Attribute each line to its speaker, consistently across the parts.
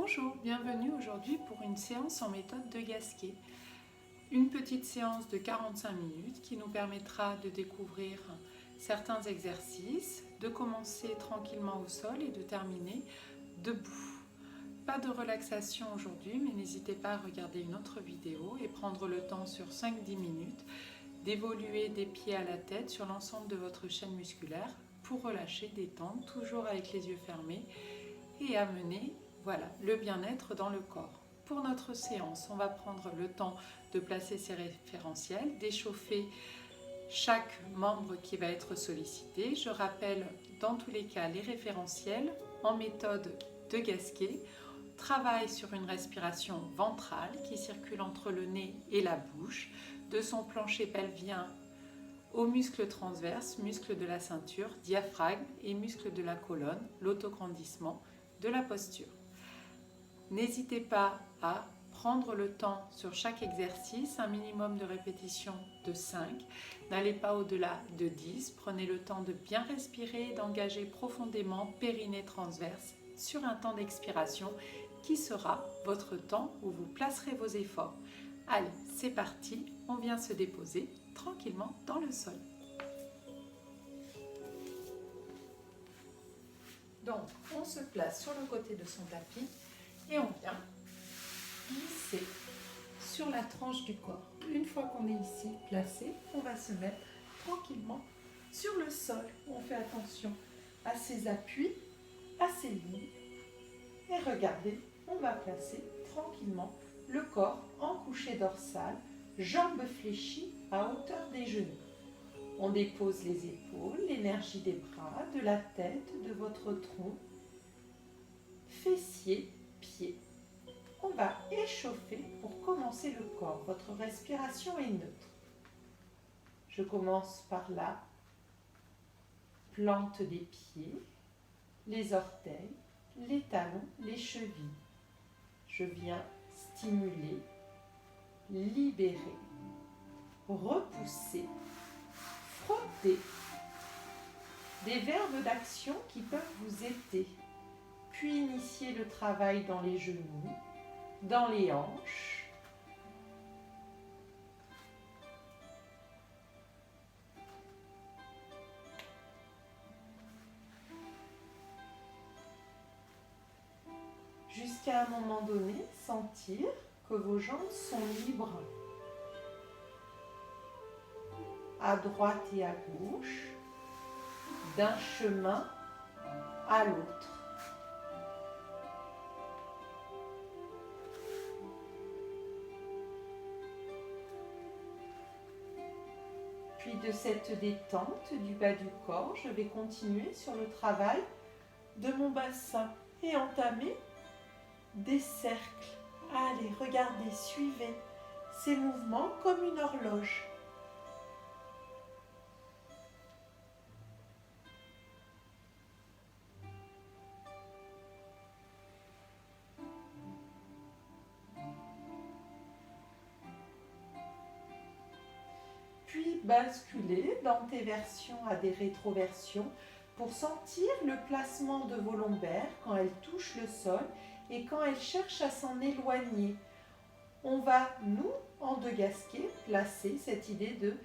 Speaker 1: Bonjour, bienvenue aujourd'hui pour une séance en méthode de Gasquet. Une petite séance de 45 minutes qui nous permettra de découvrir certains exercices, de commencer tranquillement au sol et de terminer debout. Pas de relaxation aujourd'hui, mais n'hésitez pas à regarder une autre vidéo et prendre le temps sur 5-10 minutes d'évoluer des pieds à la tête sur l'ensemble de votre chaîne musculaire pour relâcher, détendre, toujours avec les yeux fermés et amener le bien-être dans le corps. Pour notre séance, on va prendre le temps de placer ses référentiels, d'échauffer chaque membre qui va être sollicité. Je rappelle dans tous les cas les référentiels en méthode de Gasquet. Travaille sur une respiration ventrale qui circule entre le nez et la bouche, de son plancher pelvien aux muscles transverses, muscles de la ceinture, diaphragme et muscles de la colonne, l'autograndissement de la posture. N'hésitez pas à prendre le temps sur chaque exercice, un minimum de répétition de 5. N'allez pas au-delà de 10. Prenez le temps de bien respirer, d'engager profondément périnée transverse sur un temps d'expiration qui sera votre temps où vous placerez vos efforts. Allez, c'est parti, on vient se déposer tranquillement dans le sol. Donc, on se place sur le côté de son tapis et on vient glisser sur la tranche du corps. Une fois qu'on est ici placé, on va se mettre tranquillement sur le sol. On fait attention à ses appuis, à ses lignes. Et regardez, on va placer tranquillement le corps en couché dorsal, jambes fléchies à hauteur des genoux. On dépose les épaules, l'énergie des bras, de la tête, de votre tronc, fessiers, pieds. On va échauffer pour commencer le corps. Votre respiration est neutre. Je commence par la plante des pieds, les orteils, les talons, les chevilles. Je viens stimuler, libérer, repousser, frotter. Des verbes d'action qui peuvent vous aider. Puis initier le travail dans les genoux, dans les hanches. Jusqu'à un moment donné, sentir que vos jambes sont libres. À droite et à gauche, d'un chemin à l'autre. Puis de cette détente du bas du corps, je vais continuer sur le travail de mon bassin et entamer des cercles. Allez, regardez, suivez ces mouvements comme une horloge. Puis basculez d'antéversion à des rétroversions pour sentir le placement de vos lombaires quand elles touchent le sol et quand elles cherchent à s'en éloigner. On va, nous, en de Gasquet, placer cette idée de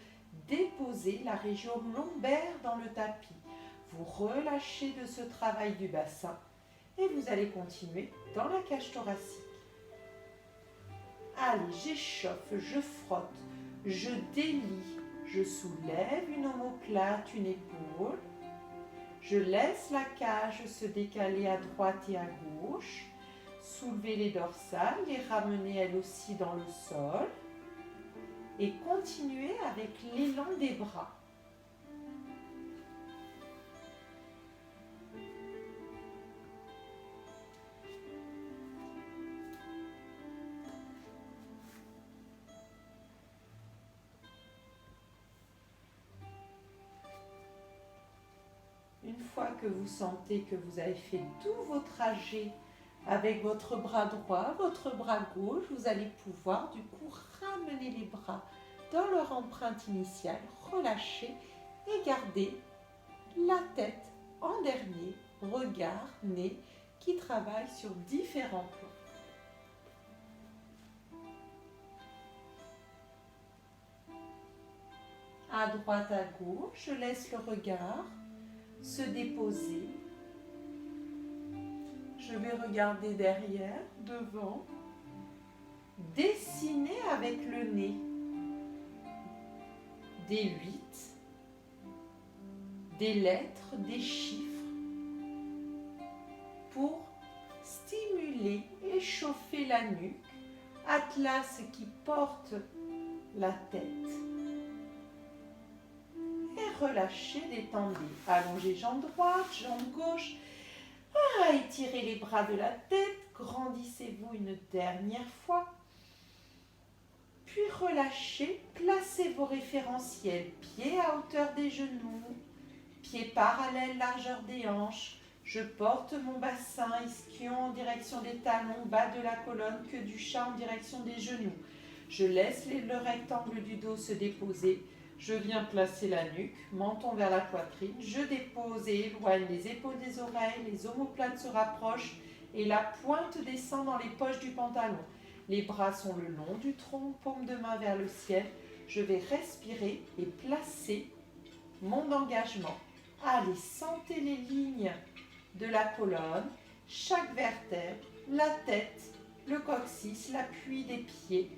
Speaker 1: déposer la région lombaire dans le tapis. Vous relâchez de ce travail du bassin et vous allez continuer dans la cage thoracique. Allez, j'échauffe, je frotte, je délie, je soulève une omoplate, une épaule. Je laisse la cage se décaler à droite et à gauche. Soulevez les dorsales, les ramener elles aussi dans le sol. Et continuez avec l'élan des bras. Une fois que vous sentez que vous avez fait tous vos trajets avec votre bras droit, votre bras gauche, vous allez pouvoir du coup ramener les bras dans leur empreinte initiale, relâcher et garder la tête en dernier, regard, nez qui travaille sur différents plans. À droite, à gauche, je laisse le regard se déposer. Je vais regarder derrière, devant, dessiner avec le nez des 8, des lettres, des chiffres pour stimuler et chauffer la nuque. Atlas qui porte la tête. Et relâchez, détendez. Allongez jambe droite, jambe gauche. Étirez les bras de la tête. Grandissez-vous une dernière fois. Puis relâchez. Placez vos référentiels. Pieds à hauteur des genoux. Pieds parallèles, largeur des hanches. Je porte mon bassin ischion en direction des talons, bas de la colonne, queue du chat en direction des genoux. Je laisse le rectangle du dos se déposer. Je viens placer la nuque, menton vers la poitrine. Je dépose et éloigne les épaules des oreilles. Les omoplates se rapprochent et la pointe descend dans les poches du pantalon. Les bras sont le long du tronc, paume de main vers le ciel. Je vais respirer et placer mon engagement. Allez, sentez les lignes de la colonne, chaque vertèbre, la tête, le coccyx, l'appui des pieds,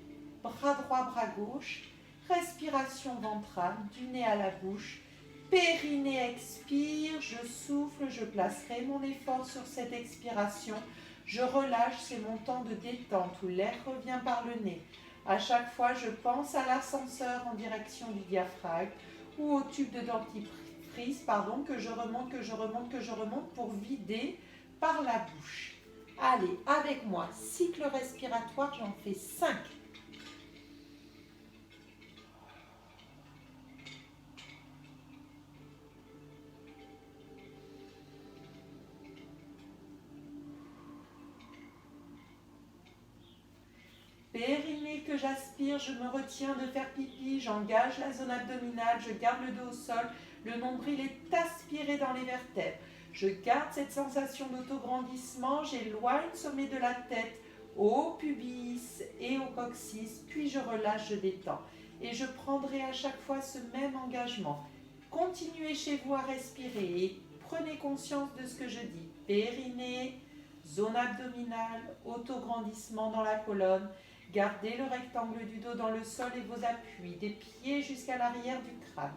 Speaker 1: bras droit, bras gauche, respiration ventrale, du nez à la bouche, périnée expire, je souffle, je placerai mon effort sur cette expiration, je relâche, c'est mon temps de détente où l'air revient par le nez. À chaque fois, je pense à l'ascenseur en direction du diaphragme ou au tube de dentifrice, que je remonte pour vider par la bouche. Allez, avec moi, cycle respiratoire, j'en fais 5. Périnée que j'aspire, je me retiens de faire pipi, j'engage la zone abdominale, je garde le dos au sol, le nombril est aspiré dans les vertèbres. Je garde cette sensation d'autograndissement, j'éloigne le sommet de la tête au pubis et au coccyx, puis je relâche, je détends. Et je prendrai à chaque fois ce même engagement. Continuez chez vous à respirer et prenez conscience de ce que je dis. Périnée, zone abdominale, autograndissement dans la colonne. Gardez le rectangle du dos dans le sol et vos appuis, des pieds jusqu'à l'arrière du crâne.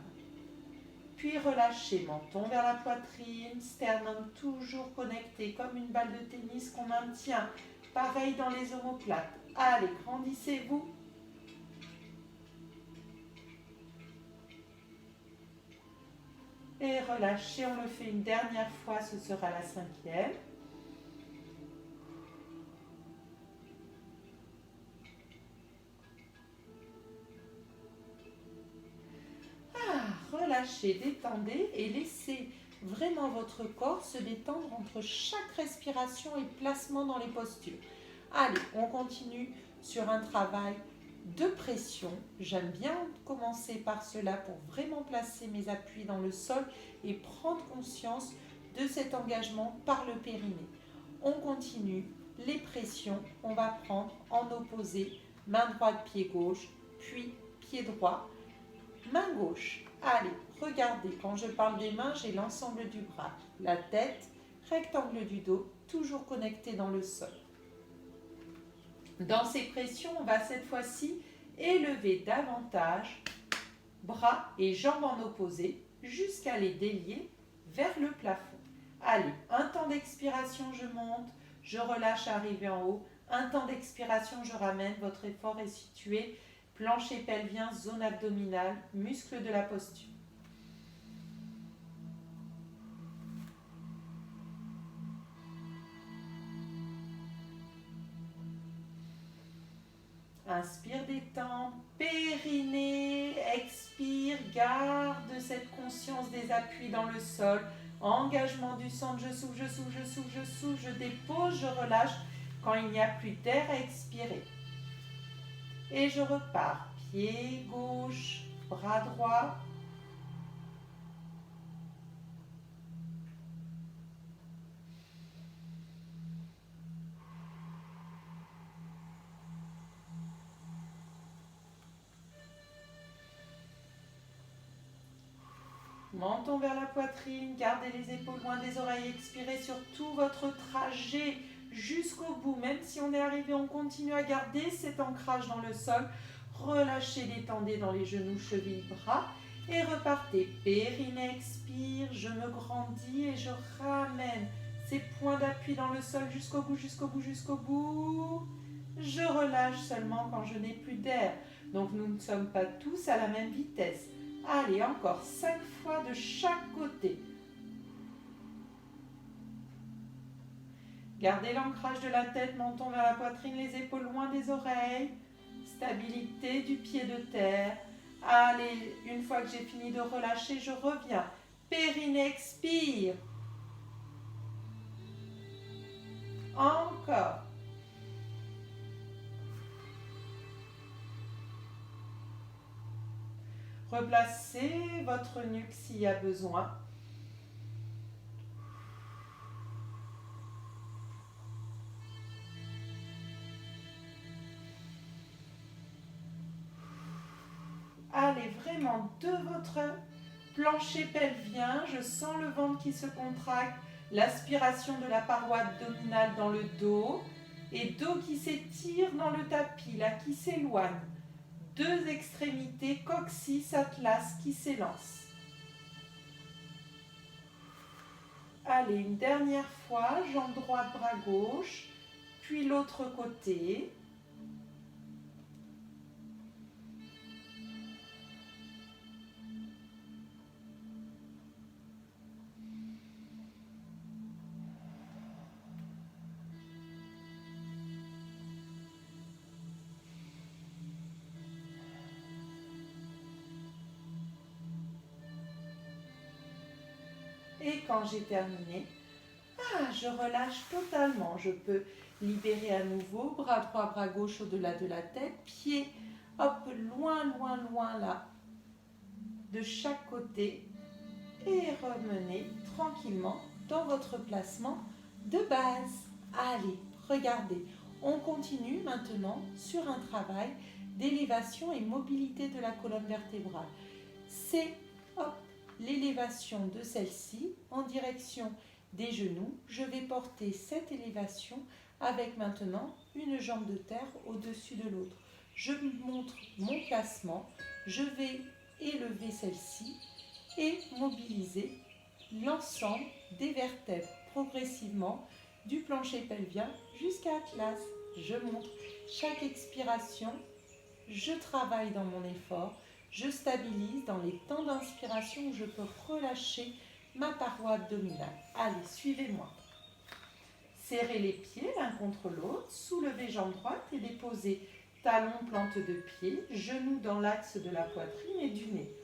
Speaker 1: Puis relâchez, menton vers la poitrine, sternum toujours connecté comme une balle de tennis qu'on maintient. Pareil dans les omoplates. Allez, grandissez-vous. Et relâchez, on le fait une dernière fois, ce sera la 5e. Relâchez, détendez et laissez vraiment votre corps se détendre entre chaque respiration et placement dans les postures. Allez, on continue sur un travail de pression. J'aime bien commencer par cela pour vraiment placer mes appuis dans le sol et prendre conscience de cet engagement par le périnée. On continue les pressions, on va prendre en opposé, main droite, pied gauche, puis pied droit, main gauche. Allez, regardez, quand je parle des mains, j'ai l'ensemble du bras, la tête, rectangle du dos, toujours connecté dans le sol. Dans ces pressions, on va cette fois-ci élever davantage bras et jambes en opposé jusqu'à les délier vers le plafond. Allez, un temps d'expiration, je monte, je relâche, arrivé en haut. Un temps d'expiration, je ramène, votre effort est situé plancher pelvien, zone abdominale, muscle de la posture. Inspire, détends, périnée, expire, garde cette conscience des appuis dans le sol, engagement du centre, je souffle, je souffle, je souffle, je souffle, je dépose, je relâche quand il n'y a plus d'air à expirer. Et je repars, pied gauche, bras droit. menton vers la poitrine, gardez les épaules loin des oreilles, expirez sur tout votre trajet jusqu'au bout. Même si on est arrivé, on continue à garder cet ancrage dans le sol. Relâchez, détendez dans les genoux, chevilles, bras et repartez. Périnée, expire, je me grandis et je ramène ces points d'appui dans le sol jusqu'au bout, jusqu'au bout, jusqu'au bout. Je relâche seulement quand je n'ai plus d'air. Donc nous ne sommes pas tous à la même vitesse. Allez, encore 5 fois de chaque côté. Gardez l'ancrage de la tête, menton vers la poitrine, les épaules loin des oreilles. Stabilité du pied de terre. Allez, une fois que j'ai fini de relâcher, je reviens. Périnée, expire. Encore. Replacez votre nuque s'il y a besoin. Allez vraiment de votre plancher pelvien. Je sens le ventre qui se contracte, l'aspiration de la paroi abdominale dans le dos et dos qui s'étire dans le tapis, là qui s'éloigne. Deux extrémités, coccyx, atlas qui s'élance. Allez, une dernière fois, jambe droite, bras gauche, puis l'autre côté. Et quand j'ai terminé, je relâche totalement. Je peux libérer à nouveau, bras droit, bras gauche au-delà de la tête, pieds, hop, loin, loin, loin là, de chaque côté. Et revenez tranquillement dans votre placement de base. Allez, regardez. On continue maintenant sur un travail d'élévation et mobilité de la colonne vertébrale. C'est l'élévation de celle-ci en direction des genoux. Je vais porter cette élévation avec maintenant une jambe de terre au-dessus de l'autre. Je montre mon placement. Je vais élever celle-ci et mobiliser l'ensemble des vertèbres progressivement du plancher pelvien jusqu'à Atlas. Je montre chaque expiration, je travaille dans mon effort, je stabilise dans les temps d'inspiration où je peux relâcher ma paroi abdominale. Allez, suivez-moi. Serrez les pieds l'un contre l'autre, soulevez jambe droite et déposez talon, plante de pied, genoux dans l'axe de la poitrine et du nez.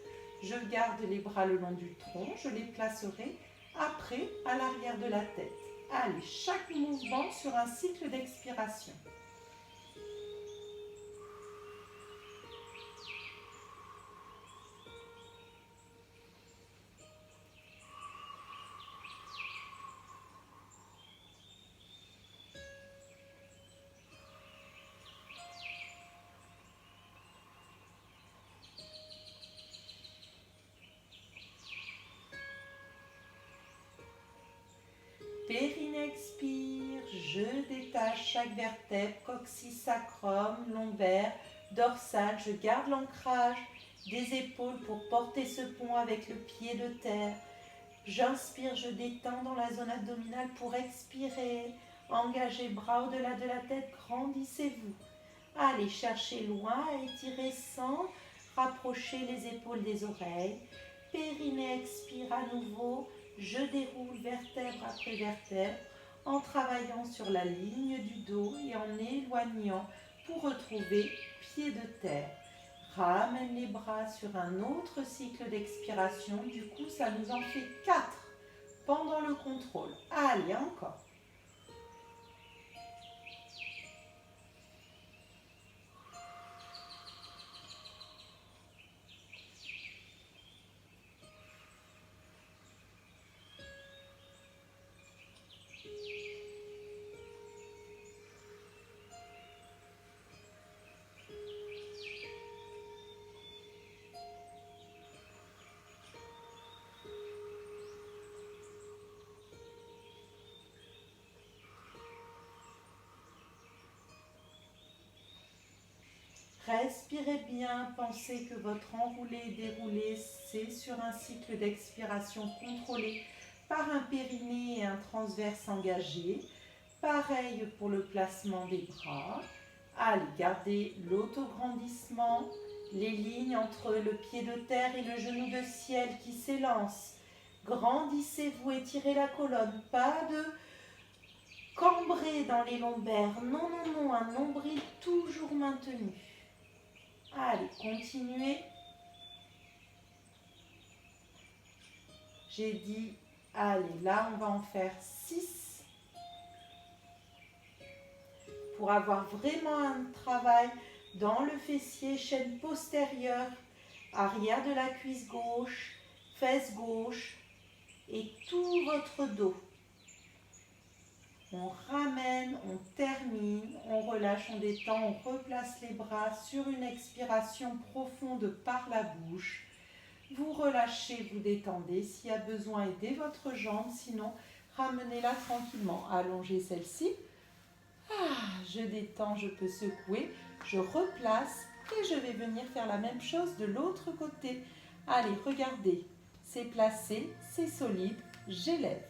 Speaker 1: Je garde les bras le long du tronc, je les placerai après à l'arrière de la tête. Allez, chaque mouvement sur un cycle d'expiration. Périnée expire, je détache chaque vertèbre, coccyx, sacrum, lombaire, dorsale. Je garde l'ancrage des épaules pour porter ce pont avec le pied de terre. J'inspire, je détends dans la zone abdominale pour expirer. Engagez bras au-delà de la tête, grandissez-vous. Allez, cherchez loin, étirez sans rapprocher les épaules des oreilles. Périnée expire à nouveau. Je déroule vertèbre après vertèbre en travaillant sur la ligne du dos et en éloignant pour retrouver pied de terre. Ramène les bras sur un autre cycle d'expiration. Du coup, ça nous en fait 4 pendant le contrôle. Allez, encore.
Speaker 2: Respirez bien, pensez que votre enroulé et déroulé, c'est sur un cycle d'expiration contrôlé par un périnée et un transverse engagé. Pareil pour le placement des bras. Allez, gardez l'autograndissement, les lignes entre le pied de terre et le genou de ciel qui s'élancent. Grandissez-vous, étirez la colonne, pas de cambrer dans les lombaires. Non, non, non, un nombril toujours maintenu. Allez, continuez. J'ai dit, allez, là, on va en faire 6. Pour avoir vraiment un travail dans le fessier, chaîne postérieure, arrière de la cuisse gauche, fesse gauche et tout votre dos. On ramène, on termine, on relâche, on détend, on replace les bras sur une expiration profonde par la bouche. Vous relâchez, vous détendez. S'il y a besoin, aidez votre jambe, sinon ramenez-la tranquillement. Allongez celle-ci. Je détends, je peux secouer, je replace et je vais venir faire la même chose de l'autre côté. Allez, regardez, c'est placé, c'est solide, j'élève.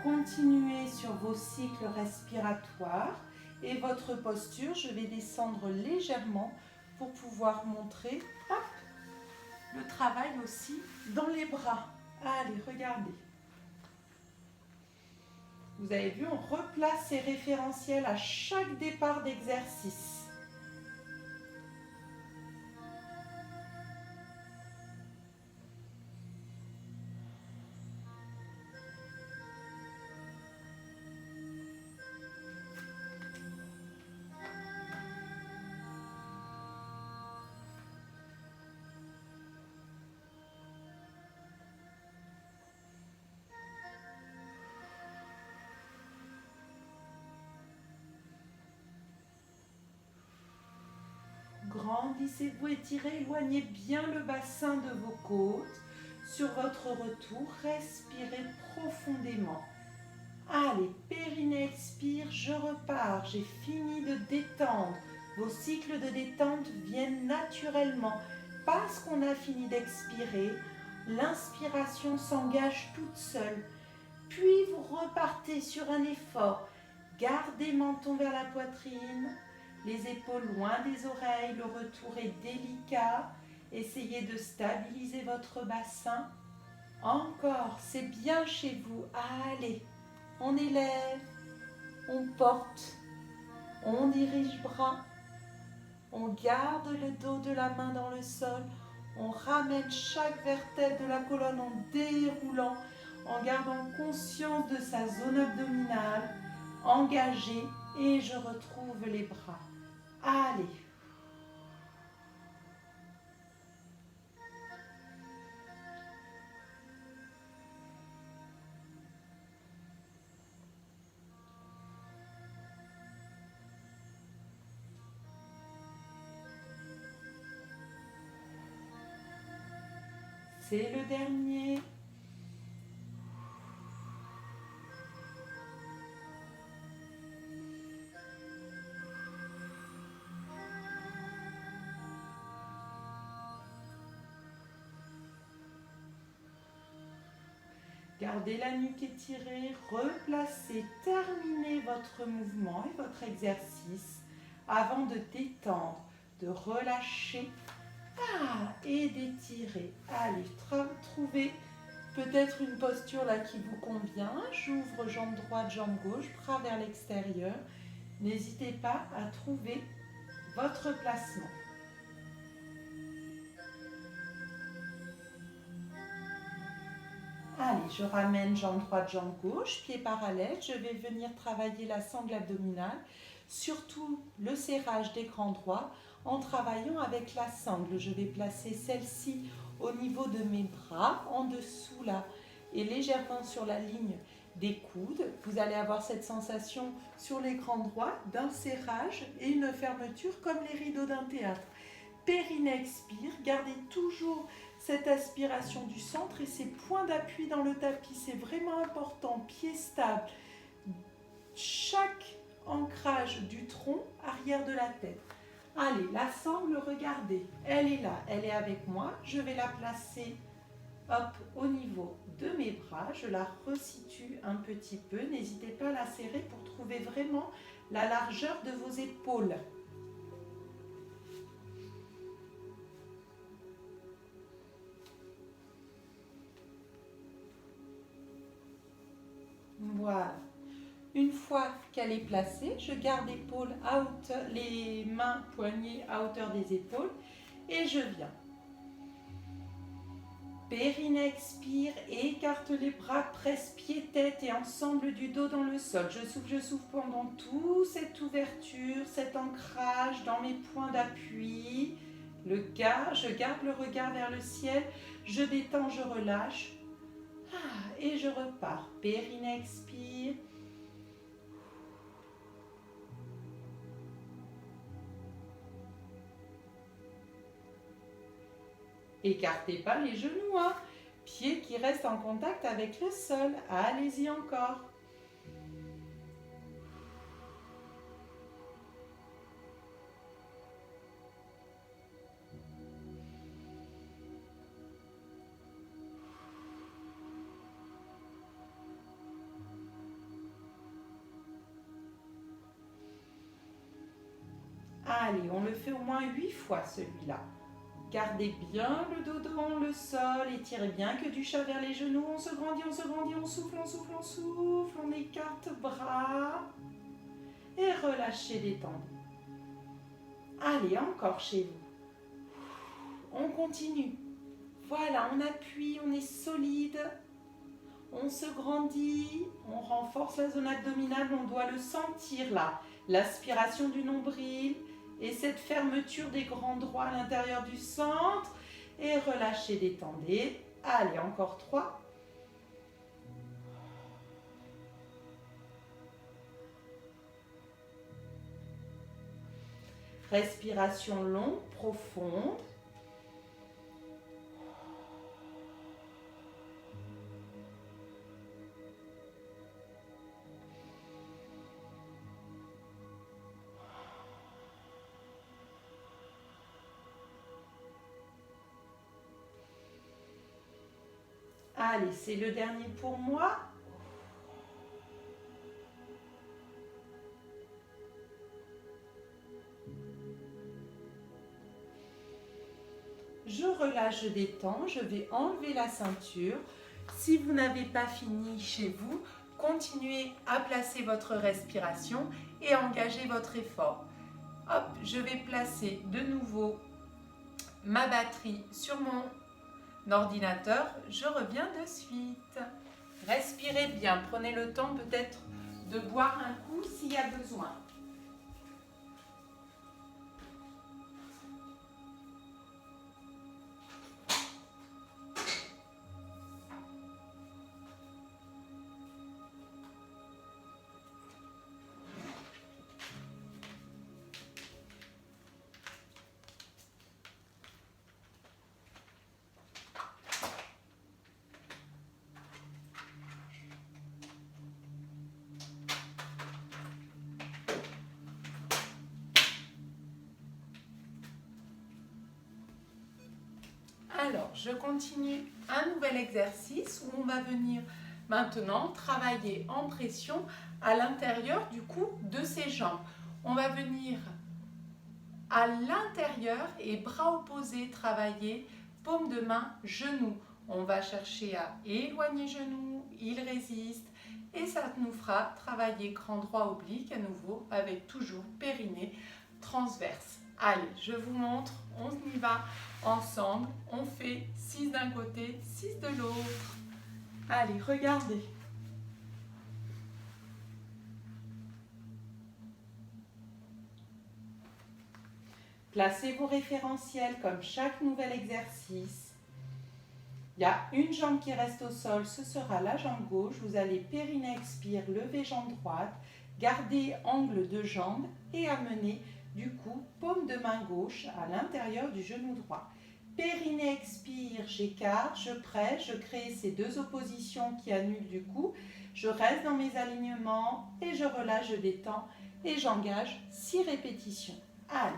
Speaker 2: Continuez sur vos cycles respiratoires et votre posture. Je vais descendre légèrement pour pouvoir montrer le travail aussi dans les bras. Allez, regardez. Vous avez vu, on replace ces référentiels à chaque départ d'exercice. Grandissez-vous, étirez, éloignez bien le bassin de vos côtes. Sur votre retour, respirez profondément. Allez, périnée expire, je repars, j'ai fini de détendre. Vos cycles de détente viennent naturellement parce qu'on a fini d'expirer. L'inspiration s'engage toute seule. Puis vous repartez sur un effort. Gardez menton vers la poitrine. Les épaules loin des oreilles, le retour est délicat. Essayez de stabiliser votre bassin. Encore, c'est bien chez vous. Allez, on élève, on porte, on dirige bras. On garde le dos de la main dans le sol. On ramène chaque vertèbre de la colonne en déroulant, en gardant conscience de sa zone abdominale, engagée, et je retrouve les bras. Allez. C'est le dernier. Gardez la nuque étirée, replacez, terminez votre mouvement et votre exercice avant de détendre, de relâcher et d'étirer. Allez, trouvez peut-être une posture là qui vous convient. J'ouvre jambe droite, jambe gauche, bras vers l'extérieur. N'hésitez pas à trouver votre placement. Allez, je ramène jambe droite, jambe gauche, pied parallèle. Je vais venir travailler la sangle abdominale, surtout le serrage des grands droits en travaillant avec la sangle. Je vais placer celle-ci au niveau de mes bras, en dessous là, et légèrement sur la ligne des coudes. Vous allez avoir cette sensation sur l'écran droit d'un serrage et une fermeture comme les rideaux d'un théâtre. Périnée expire, gardez toujours cette aspiration du centre et ces points d'appui dans le tapis, c'est vraiment important. Pied stable, chaque ancrage du tronc arrière de la tête. Allez, la sangle, regardez, elle est là, elle est avec moi. Je vais la placer au niveau de mes bras. Je la resitue un petit peu. N'hésitez pas à la serrer pour trouver vraiment la largeur de vos épaules. Voilà. Une fois qu'elle est placée, je garde les mains poignets à hauteur des épaules et je viens. Périnée expire, écarte les bras, presse pied-tête et ensemble du dos dans le sol. Je souffle pendant toute cette ouverture, cet ancrage dans mes points d'appui. Je garde le regard vers le ciel, je détends, je relâche. Et je repars. Périnée expire. Écartez pas les genoux, hein. Pieds qui restent en contact avec le sol. Allez-y encore. Allez, on le fait au moins 8 fois celui-là. Gardez bien le dos dans le sol, étirez bien que du chat vers les genoux. On se grandit, on souffle, on souffle, on souffle. On écarte bras et relâchez, détendez. Allez, encore chez vous. On continue. Voilà, on appuie, on est solide. On se grandit, on renforce la zone abdominale, on doit le sentir là. L'aspiration du nombril et cette fermeture des grands droits à l'intérieur du centre. Et relâchez, détendez. Allez, encore 3. Respiration longue, profonde. Allez, c'est le dernier pour moi. Je relâche, je détends, je vais enlever la ceinture. Si vous n'avez pas fini chez vous, continuez à placer votre respiration et engagez votre effort. Hop, je vais placer de nouveau ma batterie sur mon ordinateur, je reviens de suite. Respirez bien, prenez le temps peut-être de boire un coup s'il y a besoin. Alors, je continue un nouvel exercice où on va venir maintenant travailler en pression à l'intérieur du cou de ses jambes. On va venir à l'intérieur et bras opposés travailler paume de main, genou. On va chercher à éloigner genou, il résiste et ça nous fera travailler grand droit oblique à nouveau avec toujours périnée transverse. Allez, je vous montre, on y va ensemble, on fait 6 d'un côté, 6 de l'autre. Allez, regardez. Placez vos référentiels comme chaque nouvel exercice. Il y a une jambe qui reste au sol, ce sera la jambe gauche. Vous allez périnée expire, lever jambe droite, garder angle de jambe et amener du coup paume de main gauche à l'intérieur du genou droit. Périnée expire, j'écarte, je presse, je crée ces deux oppositions qui annulent du coup. Je reste dans mes alignements et je relâche, je détends et j'engage 6 répétitions. Allez.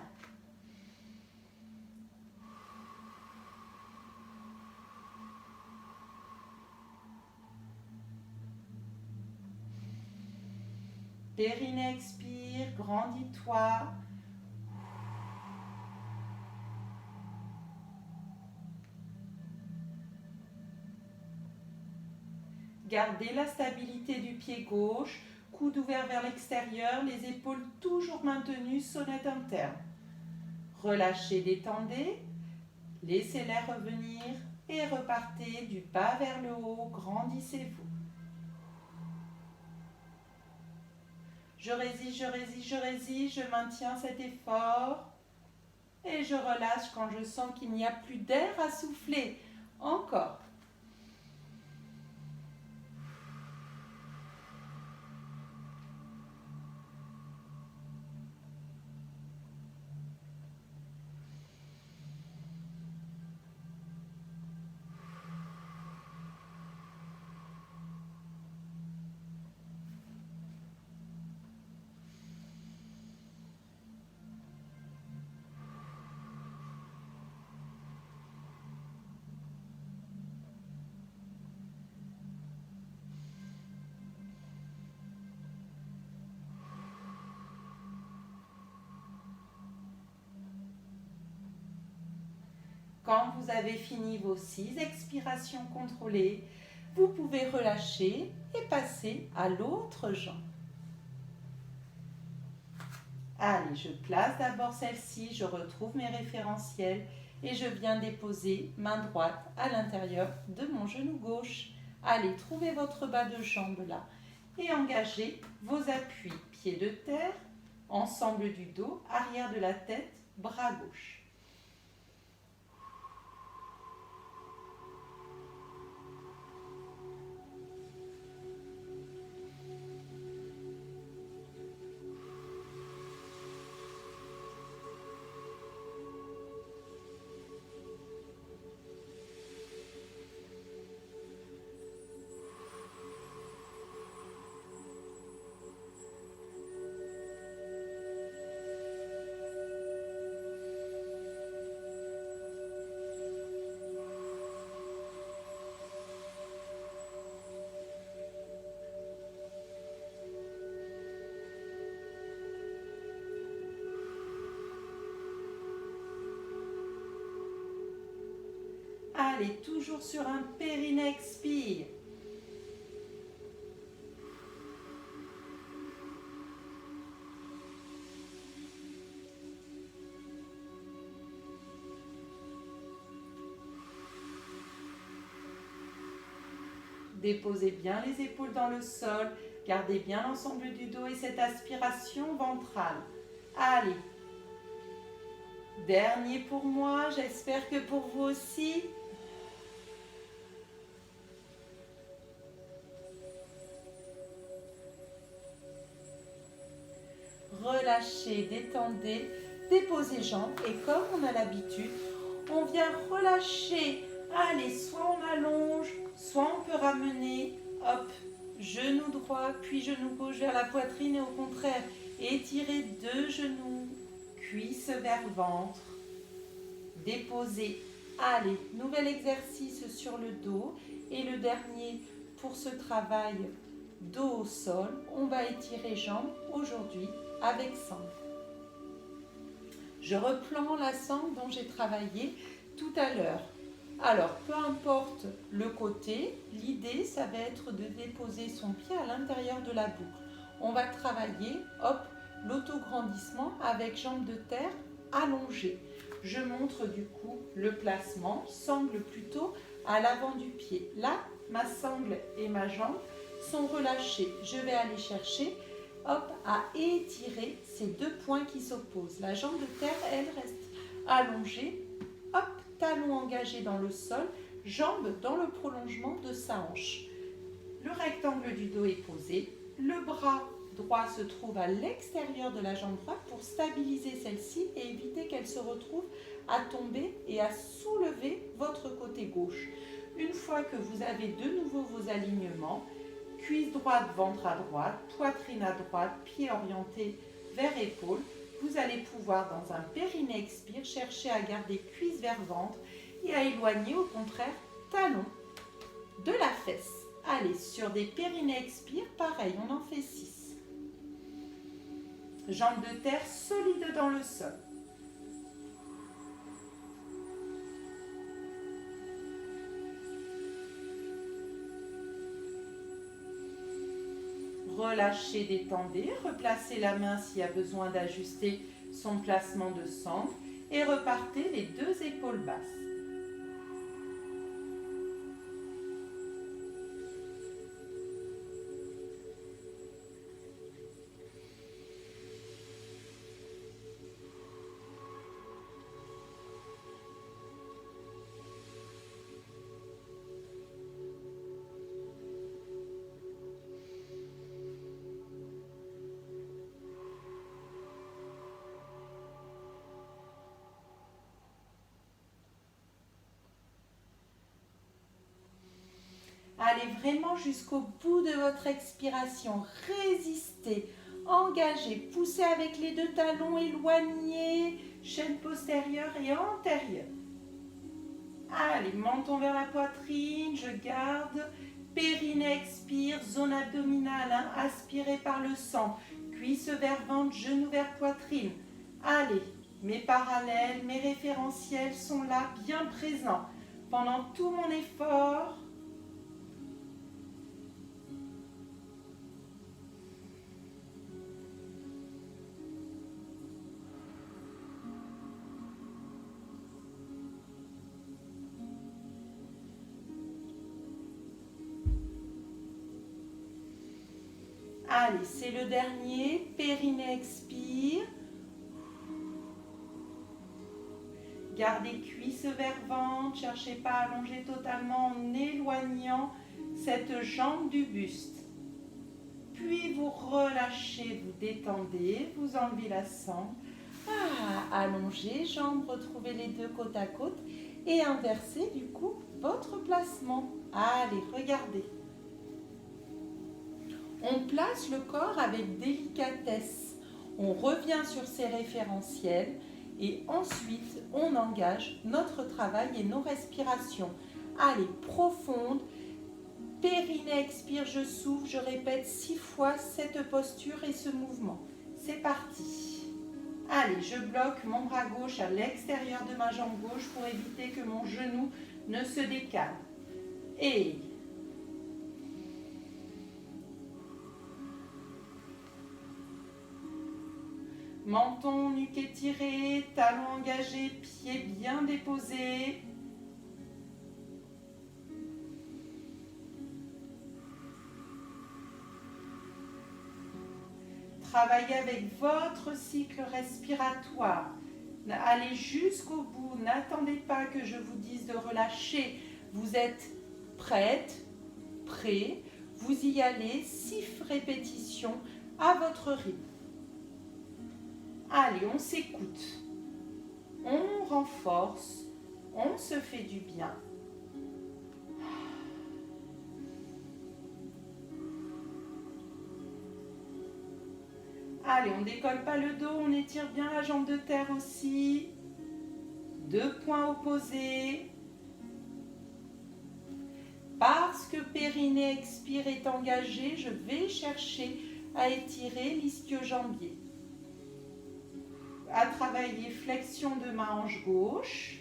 Speaker 2: Périnée expire, grandis-toi. Gardez la stabilité du pied gauche, coude ouvert vers l'extérieur, les épaules toujours maintenues, sonnette interne. Relâchez, détendez, laissez-les revenir et repartez du bas vers le haut, grandissez-vous. Je résiste, je résiste, je résiste, je maintiens cet effort et je relâche quand je sens qu'il n'y a plus d'air à souffler. Encore. Quand vous avez fini vos 6 expirations contrôlées, vous pouvez relâcher et passer à l'autre jambe. Allez, je place d'abord celle-ci, je retrouve mes référentiels et je viens déposer main droite à l'intérieur de mon genou gauche. Allez, trouvez votre bas de jambe là et engagez vos appuis. Pieds de terre, ensemble du dos, arrière de la tête, bras gauche. Allez, toujours sur un périnée expire. Déposez bien les épaules dans le sol, gardez bien l'ensemble du dos et cette aspiration ventrale. Allez, dernier pour moi, j'espère que pour vous aussi. Relâchez, détendez, déposez jambes et comme on a l'habitude, on vient relâcher. Allez, soit on allonge, soit on peut ramener, hop, genou droit, puis genou gauche vers la poitrine et au contraire, étirez deux genoux, cuisse vers ventre, déposez. Allez, nouvel exercice sur le dos et le dernier pour ce travail dos au sol, on va étirer jambes aujourd'hui avec sangle. Je reprends la sangle dont j'ai travaillé tout à l'heure. Alors, peu importe le côté, l'idée, ça va être de déposer son pied à l'intérieur de la boucle. On va travailler, hop, l'autograndissement avec jambes de terre allongées. Je montre du coup le placement, sangle plutôt à l'avant du pied. Là, ma sangle et ma jambe sont relâchées. Je vais aller chercher, hop, à étirer ces deux points qui s'opposent. La jambe de terre, elle reste allongée, hop, talon engagé dans le sol, jambes dans le prolongement de sa hanche. Le rectangle du dos est posé, le bras droit se trouve à l'extérieur de la jambe droite pour stabiliser celle-ci et éviter qu'elle se retrouve à tomber et à soulever votre côté gauche. Une fois que vous avez de nouveau vos alignements, cuisse droite, ventre à droite, poitrine à droite, pied orienté vers épaule, vous allez pouvoir, dans un périnée expire, chercher à garder cuisse vers ventre et à éloigner au contraire talon de la fesse. Allez, sur des périnées expire, pareil, on en fait 6. Jambes de terre solides dans le sol. Relâchez, détendez, replacez la main s'il y a besoin d'ajuster son placement de centre et repartez les 2 épaules basses. Allez vraiment jusqu'au bout de votre expiration. Résistez, engagez, poussez avec les 2 talons éloignés, chaîne postérieure et antérieure. Allez, menton vers la poitrine, je garde. Périnée expire, zone abdominale, hein, aspirée par le sang. Cuisse vers ventre, genou vers poitrine. Allez, mes parallèles, mes référentiels sont là, bien présents. Pendant tout mon effort, allez, c'est le dernier. Périnée expire. Gardez cuisse vers ventre. Cherchez pas à allonger totalement en éloignant cette jambe du buste. Puis vous relâchez, vous détendez, vous enlevez la sangle. Allongez, jambes, retrouvez les 2 côte à côte et inversez du coup votre placement. Allez, regardez. On place le corps avec délicatesse. On revient sur ses référentiels et ensuite on engage notre travail et nos respirations. Allez, profonde. Périnée expire, je souffle, je répète 6 fois cette posture et ce mouvement. C'est parti. Allez, je bloque mon bras gauche à l'extérieur de ma jambe gauche pour éviter que mon genou ne se décale. Et menton, nuque étiré, talons engagés, pieds bien déposés. Travaillez avec votre cycle respiratoire. Allez jusqu'au bout. N'attendez pas que je vous dise de relâcher. Vous êtes prête, prêt. Vous y allez. 6 répétitions à votre rythme. Allez, on s'écoute. On renforce. On se fait du bien. Allez, on ne décolle pas le dos, on étire bien la jambe de terre aussi. 2 points opposés. Parce que périnée expire est engagé, je vais chercher à étirer l'ischio-jambier. À travailler flexion de ma hanche gauche.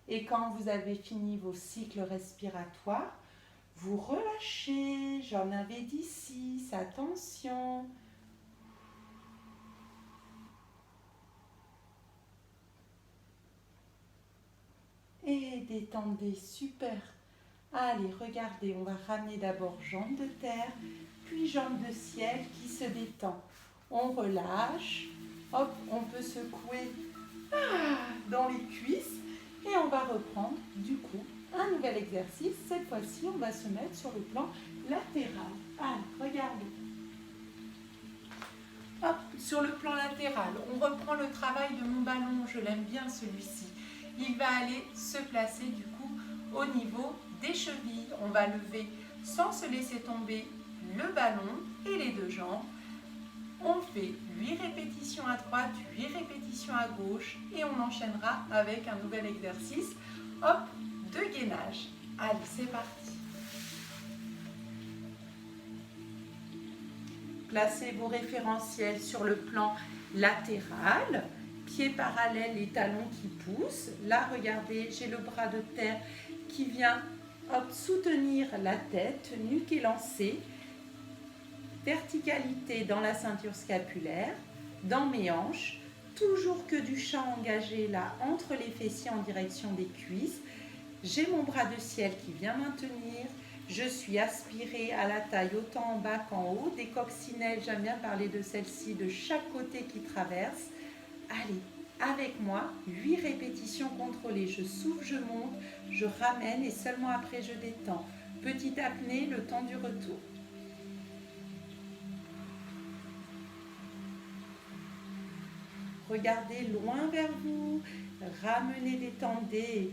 Speaker 2: Et quand vous avez fini vos cycles respiratoires, vous relâchez. J'en avais dit 6, attention. et détendez, super. Allez, regardez, on va ramener d'abord jambes de terre, puis jambes de ciel qui se détend. On relâche, hop, on peut secouer dans les cuisses et on va reprendre du coup un nouvel exercice. Cette fois-ci, on va se mettre sur le plan latéral. Allez, regardez. Hop, sur le plan latéral, on reprend le travail de mon ballon, je l'aime bien celui-ci. Il va aller se placer du coup au niveau des chevilles. On va lever sans se laisser tomber le ballon et les deux jambes. On fait 8 répétitions à droite, 8 répétitions à gauche et on enchaînera avec un nouvel exercice, hop, de gainage. Allez, c'est parti. Placez vos référentiels sur le plan latéral, pieds parallèles, les talons qui poussent. Là, regardez, j'ai le bras de terre qui vient soutenir la tête, nuque élancée. Verticalité dans la ceinture scapulaire, dans mes hanches. Toujours que du champ engagé là, entre les fessiers en direction des cuisses. J'ai mon bras de ciel qui vient maintenir. Je suis aspirée à la taille autant en bas qu'en haut. Des coccinelles, j'aime bien parler de celles-ci, de chaque côté qui traverse. Allez, avec moi, 8 répétitions contrôlées. Je souffle, je monte, je ramène et seulement après je détends. Petite apnée, le temps du retour. Regardez loin vers vous, ramenez, détendez.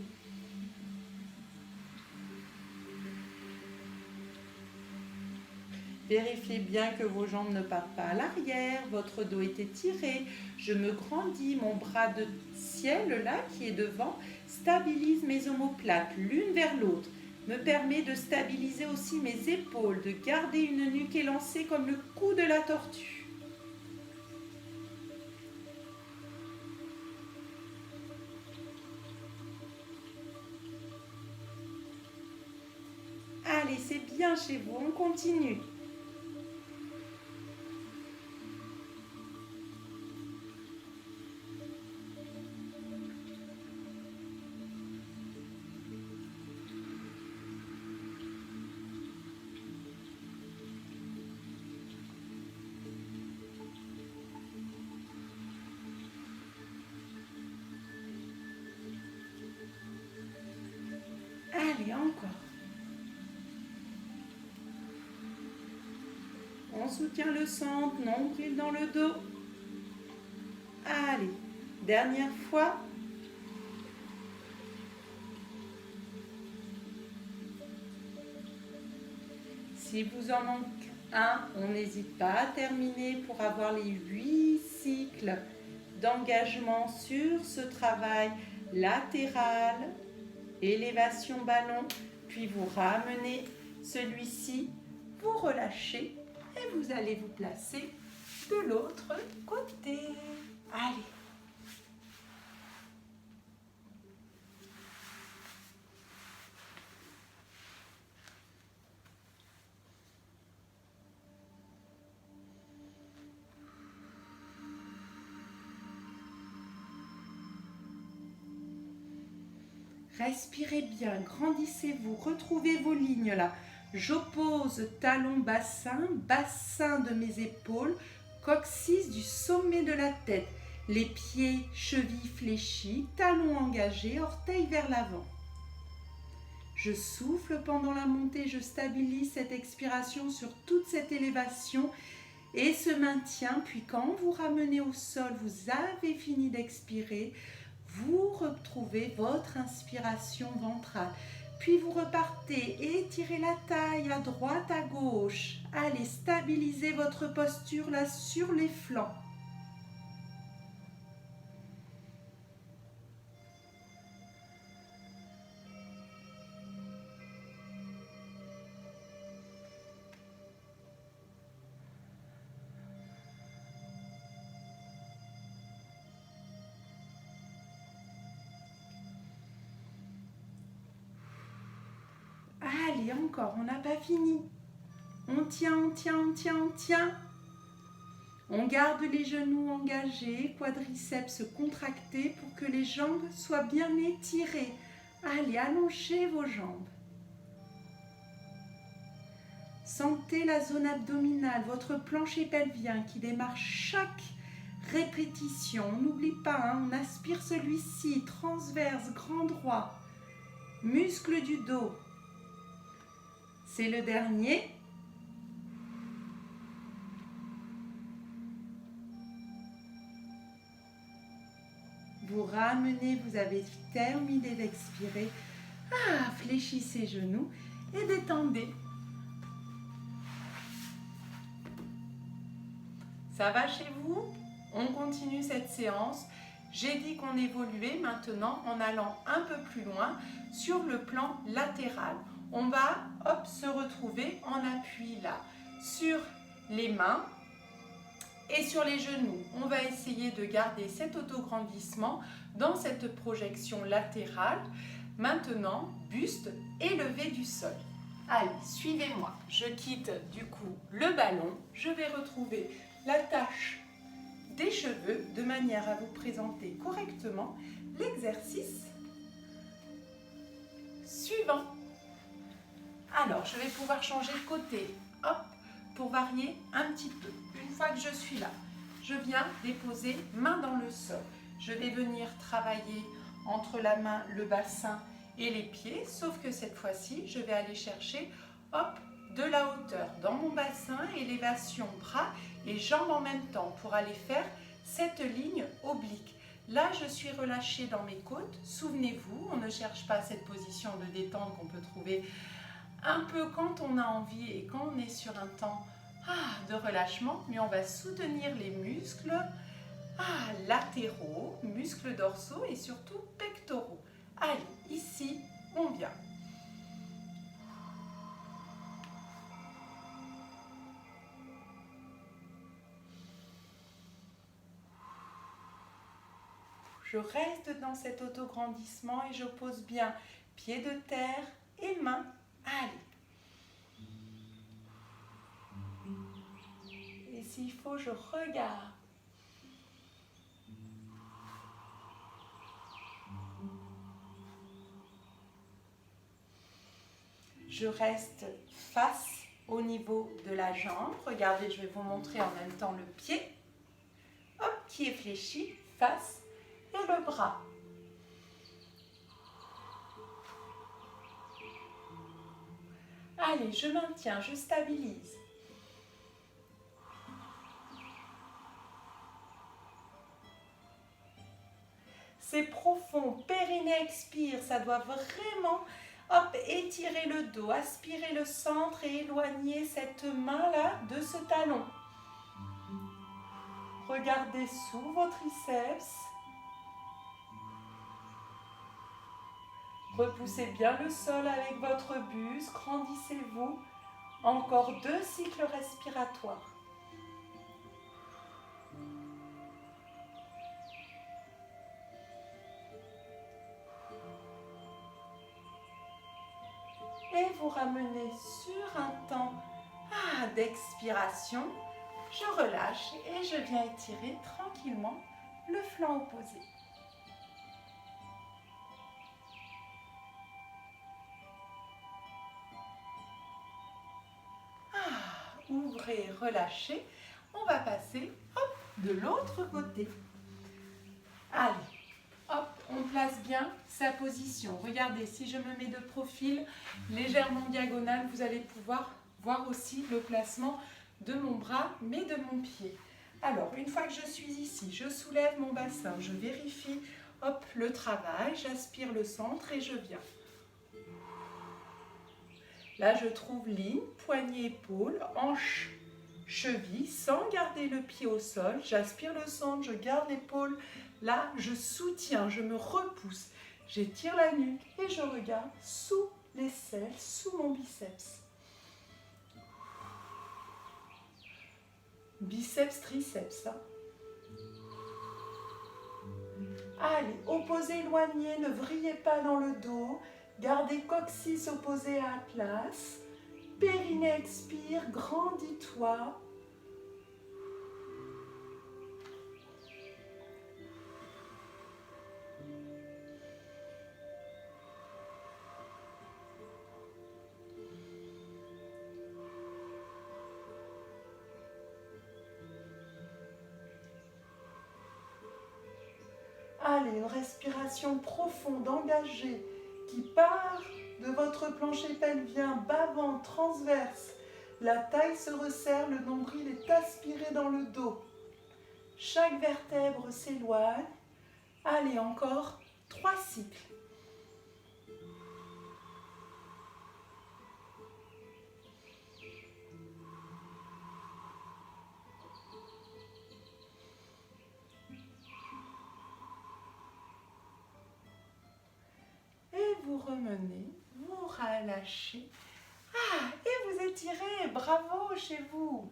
Speaker 2: Vérifiez bien que vos jambes ne partent pas à l'arrière, votre dos est étiré. Je me grandis, mon bras de ciel là qui est devant stabilise mes omoplates l'une vers l'autre. Me permet de stabiliser aussi mes épaules, de garder une nuque élancée comme le cou de la tortue. Allez, c'est bien chez vous, on continue. Allez, encore. On soutient le centre, nombril dans le dos. Allez, dernière fois. Si vous en manque un, on n'hésite pas à terminer pour avoir les 8 cycles d'engagement sur ce travail latéral, élévation ballon, puis vous ramenez celui-ci, vous relâchez et vous allez vous placer de l'autre côté. Allez. Respirez bien, grandissez-vous, retrouvez vos lignes là. J'oppose talon bassin, bassin de mes épaules, coccyx du sommet de la tête. Les pieds, chevilles fléchies, talons engagés, orteils vers l'avant. Je souffle pendant la montée, je stabilise cette expiration sur toute cette élévation et ce maintien. Puis quand vous ramenez au sol, vous avez fini d'expirer, vous retrouvez votre inspiration ventrale. Puis vous repartez, étirez la taille à droite, à gauche. Allez, stabilisez votre posture là sur les flancs. Allez, encore, on n'a pas fini. On tient, on tient, on tient, on tient. On garde les genoux engagés, quadriceps contractés pour que les jambes soient bien étirées. Allez, allongez vos jambes. Sentez la zone abdominale, votre plancher pelvien qui démarre chaque répétition. On n'oublie pas, hein, on aspire celui-ci, transverse, grand droit. Muscle du dos. C'est le dernier. Vous ramenez, vous avez terminé d'expirer. Fléchissez les genoux et détendez. Ça va chez vous? On continue cette séance. J'ai dit qu'on évoluait maintenant en allant un peu plus loin sur le plan latéral. On va se retrouver en appui là sur les mains et sur les genoux. On va essayer de garder cet autograndissement dans cette projection latérale. Maintenant, buste élevé du sol. Allez, suivez-moi. Je quitte du coup le ballon. Je vais retrouver l'attache des cheveux de manière à vous présenter correctement l'exercice suivant. Alors, je vais pouvoir changer de côté, pour varier un petit peu. Une fois que je suis là, je viens déposer main dans le sol. Je vais venir travailler entre la main, le bassin et les pieds, sauf que cette fois-ci, je vais aller chercher, de la hauteur dans mon bassin, élévation bras et jambes en même temps pour aller faire cette ligne oblique. Là, je suis relâchée dans mes côtes. Souvenez-vous, on ne cherche pas cette position de détente qu'on peut trouver un peu quand on a envie et quand on est sur un temps de relâchement, mais on va soutenir les muscles latéraux, muscles dorsaux et surtout pectoraux. Allez, ici, on vient. Je reste dans cet autograndissement et je pose bien pied de terre et main. Allez. Et s'il faut, je regarde. Je reste face au niveau de la jambe. Regardez, je vais vous montrer en même temps le pied. Qui est fléchi, face et le bras. Allez, je maintiens, je stabilise. C'est profond, périnée expire, ça doit vraiment étirer le dos, aspirer le centre et éloigner cette main-là de ce talon. Regardez sous vos triceps. Repoussez bien le sol avec votre buste, grandissez-vous. Encore 2 cycles respiratoires. Et vous ramenez sur un temps d'expiration. Je relâche et je viens étirer tranquillement le flanc opposé. Ouvrez, relâchez. On va passer de l'autre côté. Allez, on place bien sa position. Regardez, si je me mets de profil légèrement diagonal, vous allez pouvoir voir aussi le placement de mon bras, mais de mon pied. Alors, une fois que je suis ici, je soulève mon bassin, je vérifie le travail, j'aspire le centre et je viens. Là, je trouve ligne, poignet, épaule, hanche, cheville, sans garder le pied au sol. J'aspire le centre, je garde l'épaule. Là, je soutiens, je me repousse. J'étire la nuque et je regarde sous l'aisselle, sous mon biceps. Biceps, triceps. Allez, opposé éloigné, ne vrillez pas dans le dos. Gardez coccyx opposé à la place. Périnée expire, grandis-toi. Allez, une respiration profonde, engagée, qui part de votre plancher pelvien, bas-ventre, transverse. La taille se resserre, le nombril est aspiré dans le dos. Chaque vertèbre s'éloigne. Allez, encore 3 cycles. Et vous remenez, vous relâchez. Ah, et vous étirez, bravo chez vous.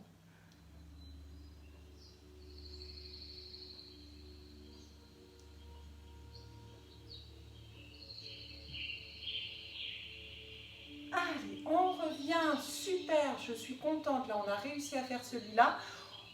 Speaker 2: Allez, on revient, super, je suis contente, là on a réussi à faire celui-là.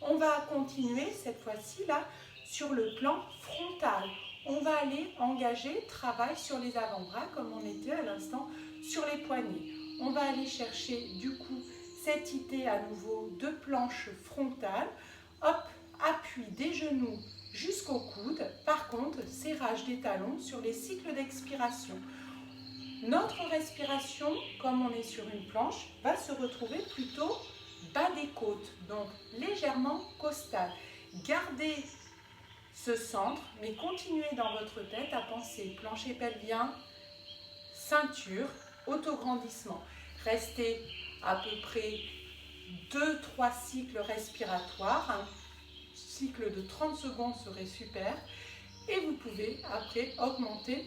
Speaker 2: On va continuer cette fois-ci là sur le plan frontal. On va aller engager travail sur les avant-bras comme on était à l'instant sur les poignets. On va aller chercher du coup cette idée à nouveau de planche frontale. Hop, appui des genoux jusqu'au coude. Par contre, serrage des talons sur les cycles d'expiration. Notre respiration, comme on est sur une planche, va se retrouver plutôt bas des côtes, donc légèrement costale. Gardez ce centre, mais continuez dans votre tête à penser plancher pelvien, ceinture, autograndissement. Restez à peu près 2-3 cycles respiratoires. Un cycle de 30 secondes serait super. Et vous pouvez après augmenter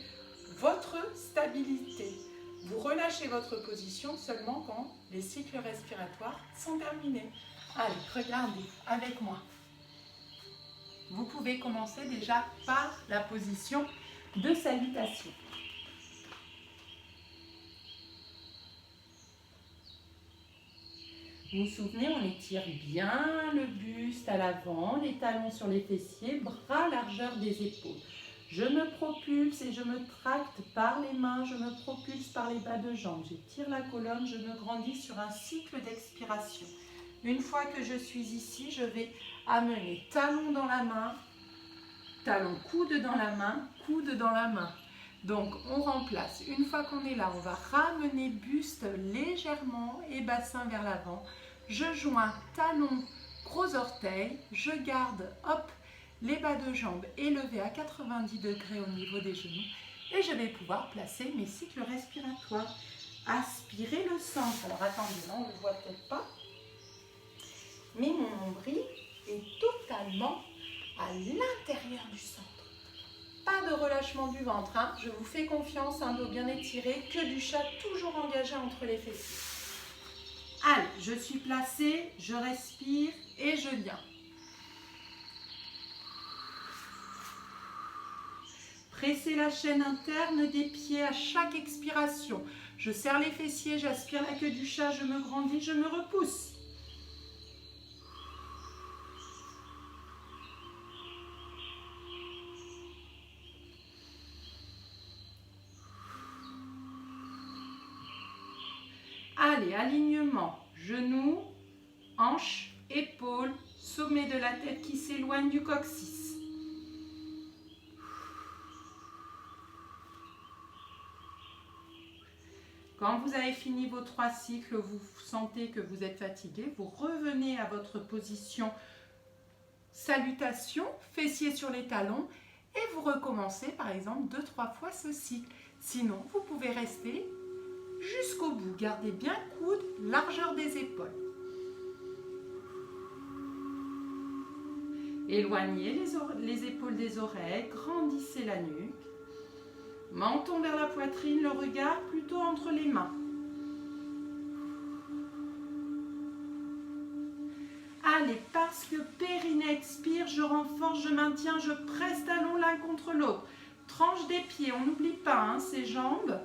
Speaker 2: votre stabilité. Vous relâchez votre position seulement quand les cycles respiratoires sont terminés. Allez, regardez avec moi. Vous pouvez commencer déjà par la position de salutation. Vous vous souvenez, on étire bien le buste à l'avant, les talons sur les fessiers, bras largeur des épaules. Je me propulse et je me tracte par les mains, je me propulse par les bas de jambes. J'étire la colonne, je me grandis sur un cycle d'expiration. Une fois que je suis ici, je vais amener talon dans la main, talon coude dans la main, coude dans la main. Donc on remplace. Une fois qu'on est là, on va ramener buste légèrement et bassin vers l'avant. Je joins talon, gros orteil, je garde, hop, les bas de jambes élevés à 90 degrés au niveau des genoux et je vais pouvoir placer mes cycles respiratoires. Aspirer le centre. Alors attendez, là on ne le voit peut-être pas, mais mon nombril est totalement à l'intérieur du centre. Pas de relâchement du ventre, hein. Je vous fais confiance, un dos bien étiré, queue du chat toujours engagée entre les fessiers. Allez, je suis placée, je respire et je viens. Pressez la chaîne interne des pieds à chaque expiration. Je serre les fessiers, j'aspire la queue du chat, je me grandis, je me repousse. Allez, alignement, genoux, hanches, épaules, sommet de la tête qui s'éloigne du coccyx. Quand vous avez fini vos 3 cycles, vous sentez que vous êtes fatigué, vous revenez à votre position salutation, fessiers sur les talons et vous recommencez par exemple 2-3 fois ce cycle. Sinon, vous pouvez rester jusqu'au bout. Gardez bien coude, largeur des épaules. Éloignez les épaules des oreilles, grandissez la nuque. Menton vers la poitrine, le regard plutôt entre les mains. Allez, parce que périnée expire, je renforce, je maintiens, je presse talons l'un contre l'autre. Tranche des pieds, on n'oublie pas hein, ces jambes.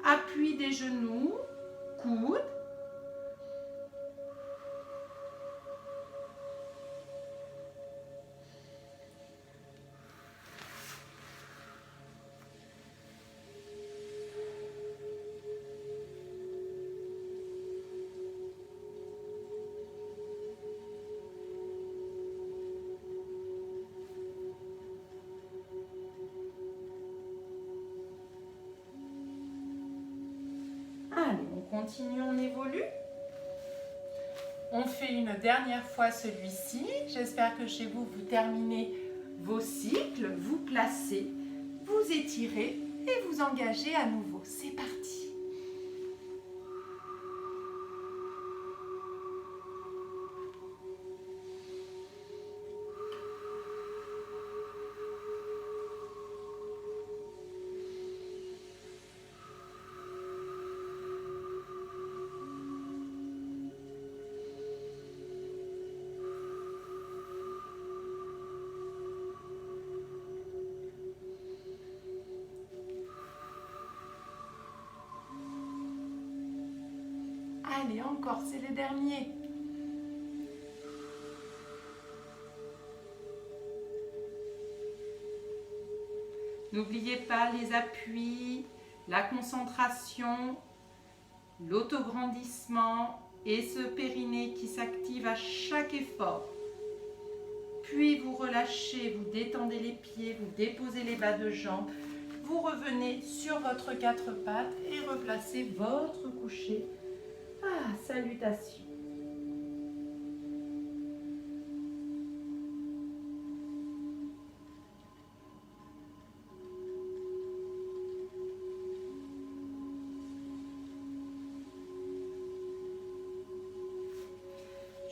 Speaker 2: Appui des genoux, coude.
Speaker 1: continue, on évolue. On fait une dernière fois celui-ci. J'espère que chez vous, vous terminez vos cycles, vous placez, vous étirez et vous engagez à nouveau. C'est parti. Allez, encore, c'est le dernier. N'oubliez pas les appuis, la concentration, l'autograndissement et ce périnée qui s'active à chaque effort. Puis vous relâchez, vous détendez les pieds, vous déposez les bas de jambes. Vous revenez sur votre quatre pattes et replacez votre coucher. Ah, salutations.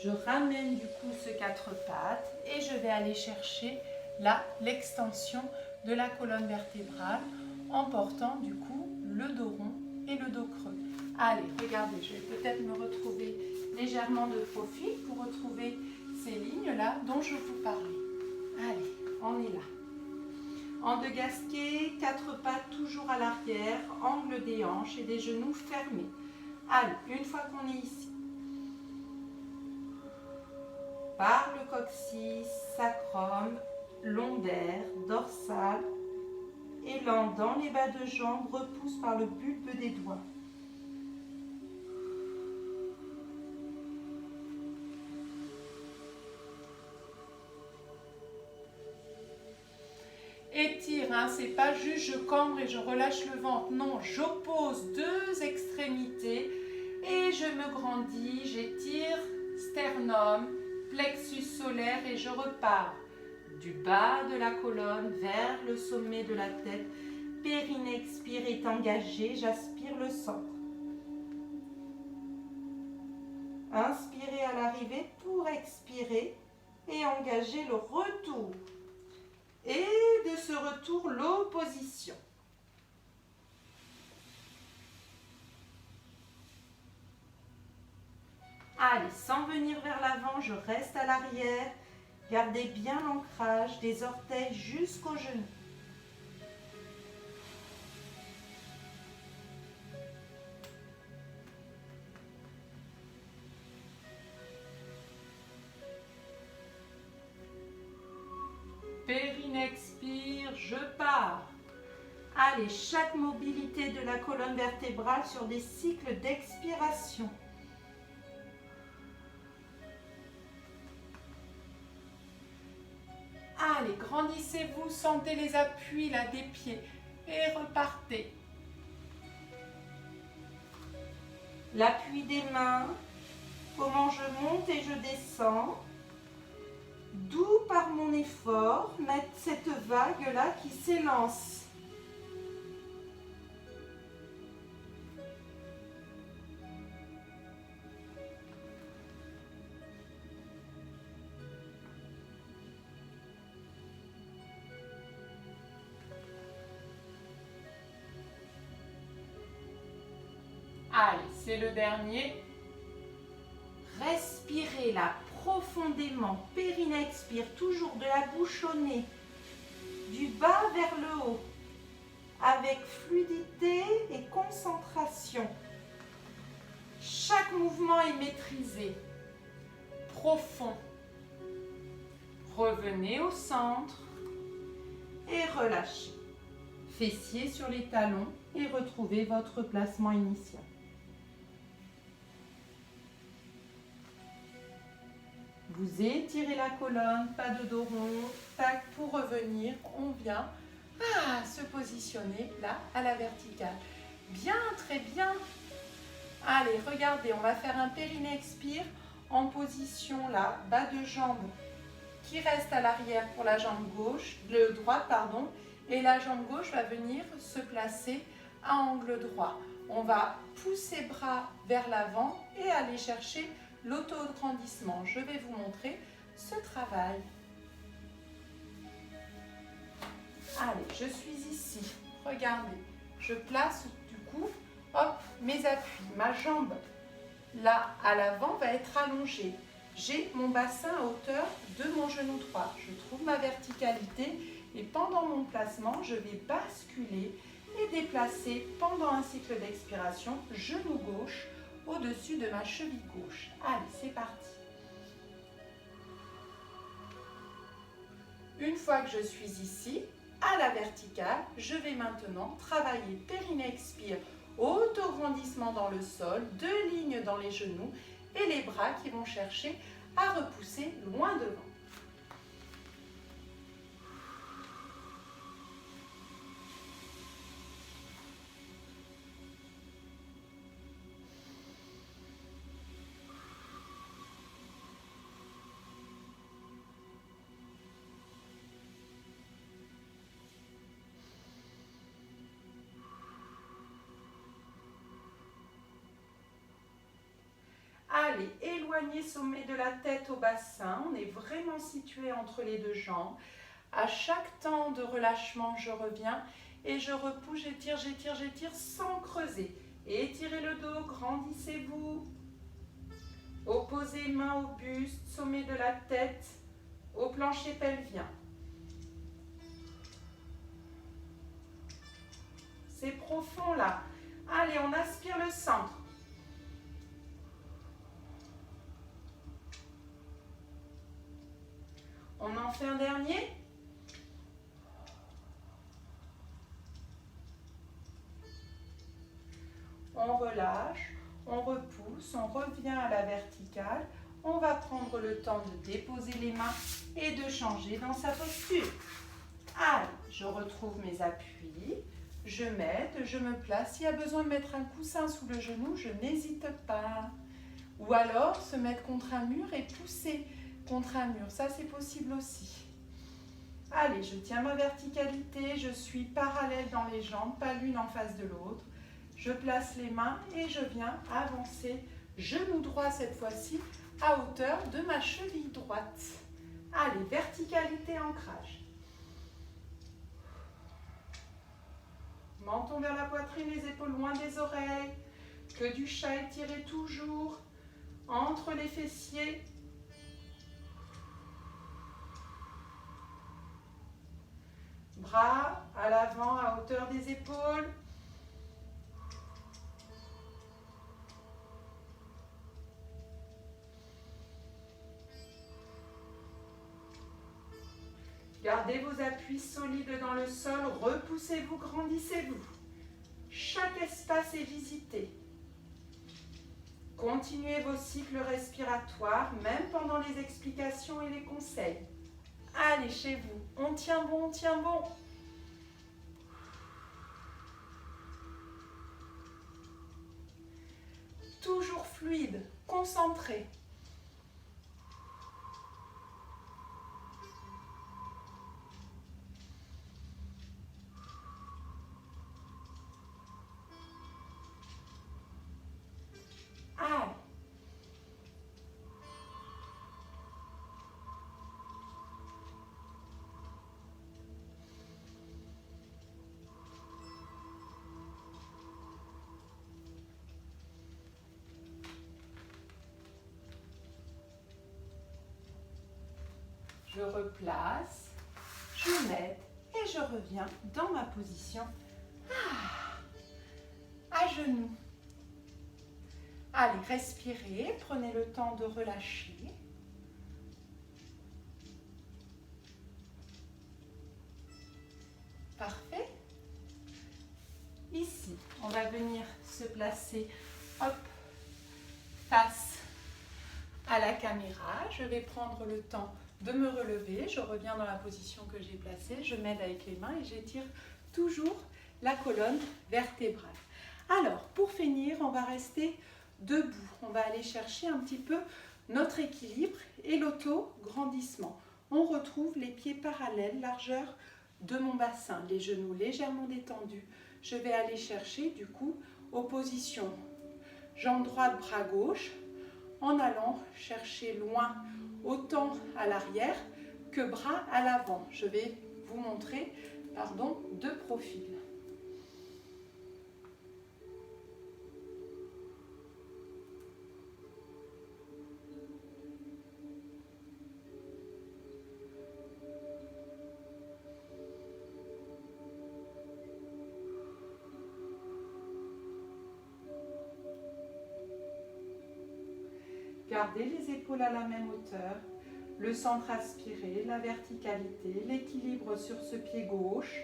Speaker 1: Je ramène du coup ce quatre pattes et je vais aller chercher là l'extension de la colonne vertébrale en portant du coup le dos rond et le dos creux. Allez, regardez, je vais peut-être me retrouver légèrement de profil pour retrouver ces lignes-là dont je vous parlais. Allez, on est là. En deux gasquets, quatre pattes toujours à l'arrière, angle des hanches et des genoux fermés. Allez, une fois qu'on est ici, par le coccyx, sacrum, lombaire, dorsal, élan dans les bas de jambes, repousse par le bulbe des doigts. Étire, hein, c'est pas juste je cambre et je relâche le ventre. Non, j'oppose deux extrémités et je me grandis, j'étire sternum, plexus solaire et je repars du bas de la colonne vers le sommet de la tête. Périnée expire est engagé, j'aspire le centre. Inspirez à l'arrivée pour expirer et engager le retour. Et de ce retour, l'opposition. Allez, sans venir vers l'avant, je reste à l'arrière. Gardez bien l'ancrage des orteils jusqu'aux genoux. Périnée expire, je pars. Allez, chaque mobilité de la colonne vertébrale sur des cycles d'expiration. Allez, grandissez-vous, sentez les appuis là des pieds et repartez. L'appui des mains, comment je monte et je descends. D'où par mon effort, mettre cette vague là qui s'élance. Allez, c'est le dernier. Respirez là profondément. Périnée expire toujours de la bouche au nez, du bas vers le haut, avec fluidité et concentration. Chaque mouvement est maîtrisé, profond. Revenez au centre et relâchez. Fessiers sur les talons et retrouvez votre placement initial. Vous étirez la colonne, pas de dos rond, tac, pour revenir, on vient se positionner là à la verticale. Bien, très bien.
Speaker 2: Allez, regardez, on va faire un périnée expire en position là, bas de jambe qui reste à l'arrière pour la jambe gauche, le droite pardon, et la jambe gauche va venir se placer à angle droit. On va pousser bras vers l'avant et aller chercher l'auto-grandissement. Je vais vous montrer ce travail. Allez, je suis ici. Regardez, je place du coup, hop, mes appuis. Ma jambe là à l'avant va être allongée. J'ai mon bassin à hauteur de mon genou droit. Je trouve ma verticalité et pendant mon placement, je vais basculer et déplacer pendant un cycle d'expiration, genou gauche au-dessus de ma cheville gauche. Allez, c'est parti. Une fois que je suis ici, à la verticale, je vais maintenant travailler périnée expire, auto-grandissement dans le sol, 2 lignes dans les genoux et les bras qui vont chercher à repousser loin devant. Allez, éloignez sommet de la tête au bassin. On est vraiment situé entre les 2 jambes. À chaque temps de relâchement, je reviens et je repousse, j'étire, j'étire, j'étire sans creuser. Étirez le dos, grandissez-vous. Opposez main au buste, sommet de la tête, au plancher pelvien. C'est profond là. Allez, on aspire le centre. On en fait un dernier. On relâche, on repousse, on revient à la verticale. On va prendre le temps de déposer les mains et de changer dans sa posture. Allez, je retrouve mes appuis. Je m'aide, je me place. S'il y a besoin de mettre un coussin sous le genou, je n'hésite pas. Ou alors se mettre contre un mur et pousser contre un mur, ça c'est possible aussi. Allez, je tiens ma verticalité, je suis parallèle dans les jambes, pas l'une en face de l'autre. Je place les mains et je viens avancer, genou droit cette fois-ci, à hauteur de ma cheville droite. Allez, verticalité, ancrage. Menton vers la poitrine, les épaules loin des oreilles. Que du chat étiré toujours entre les fessiers. Bras à l'avant, à hauteur des épaules. Gardez vos appuis solides dans le sol, repoussez-vous, grandissez-vous. Chaque espace est visité. Continuez vos cycles respiratoires, même pendant les explications et les conseils. Allez chez vous, on tient bon, on tient bon. Toujours fluide, concentré. Allez. Je replace, je m'aide et je reviens dans ma position à genoux. Allez, respirez, prenez le temps de relâcher. Parfait. Ici, on va venir se placer, hop, face à la caméra. Je vais prendre le temps de me relever. Je reviens dans la position que j'ai placée. Je m'aide avec les mains et j'étire toujours la colonne vertébrale. Alors, pour finir, on va rester
Speaker 1: debout. On va aller chercher un petit peu notre équilibre et l'auto-grandissement. On retrouve les pieds parallèles, largeur de mon bassin, les genoux légèrement détendus. Je vais aller chercher du coup opposition jambe droite, bras gauche, en allant chercher loin autant à l'arrière que bras à l'avant. Je vais vous montrer de profil. Gardez les épaules à la même hauteur, le centre aspiré, la verticalité, l'équilibre sur ce pied gauche.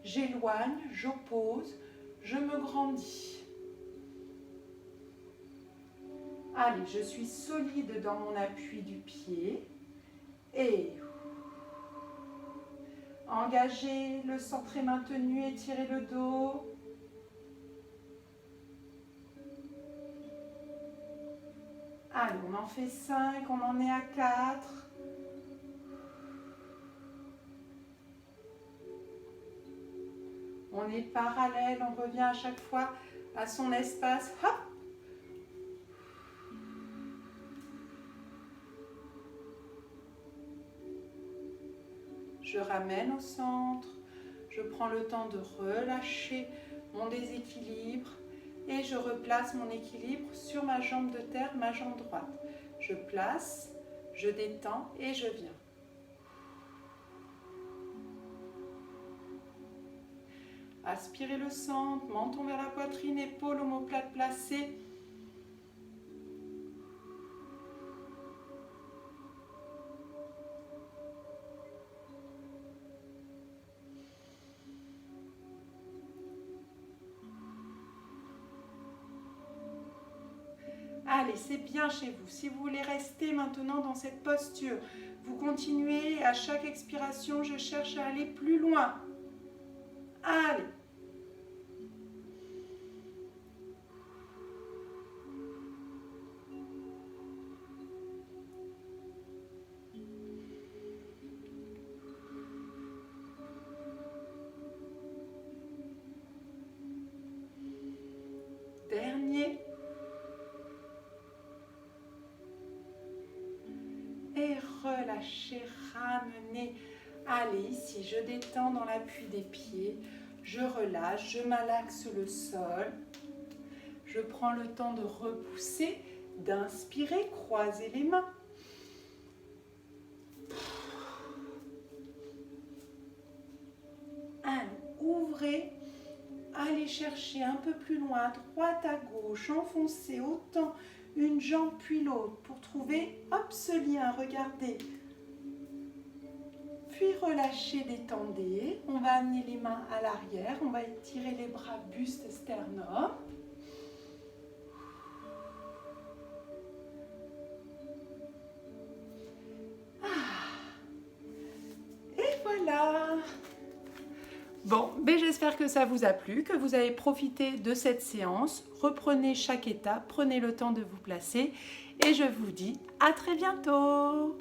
Speaker 1: J'éloigne, j'oppose, je me grandis. Allez, je suis solide dans mon appui du pied. Et engagez, le centre est maintenu, étirez le dos. Allez, on en fait 5, on en est à 4. On est parallèle, on revient à chaque fois à son espace. Hop. Je ramène au centre, je prends le temps de relâcher mon déséquilibre. Et je replace mon équilibre sur ma jambe de terre, ma jambe droite. Je place, je détends et je viens. Aspirez le centre, menton vers la poitrine, épaules omoplates placées. Allez, c'est bien chez vous. Si vous voulez rester maintenant dans cette posture, vous continuez. À chaque expiration, je cherche à aller plus loin. Allez. Dernier. Et relâchez, ramenez. Allez, ici, je détends dans l'appui des pieds. Je relâche, je malaxe le sol. Je prends le temps de repousser, d'inspirer, croiser les mains. Allez, ouvrez. Allez chercher un peu plus loin, à droite, à gauche, enfoncez autant une jambe puis l'autre pour trouver, hop, ce lien, regardez. Puis relâchez, détendez. On va amener les mains à l'arrière, on va étirer les bras, buste, sternum. Et voilà. Bon, ben j'espère que ça vous a plu, que vous avez profité de cette séance. Reprenez chaque étape, prenez le temps de vous placer et je vous dis à très bientôt.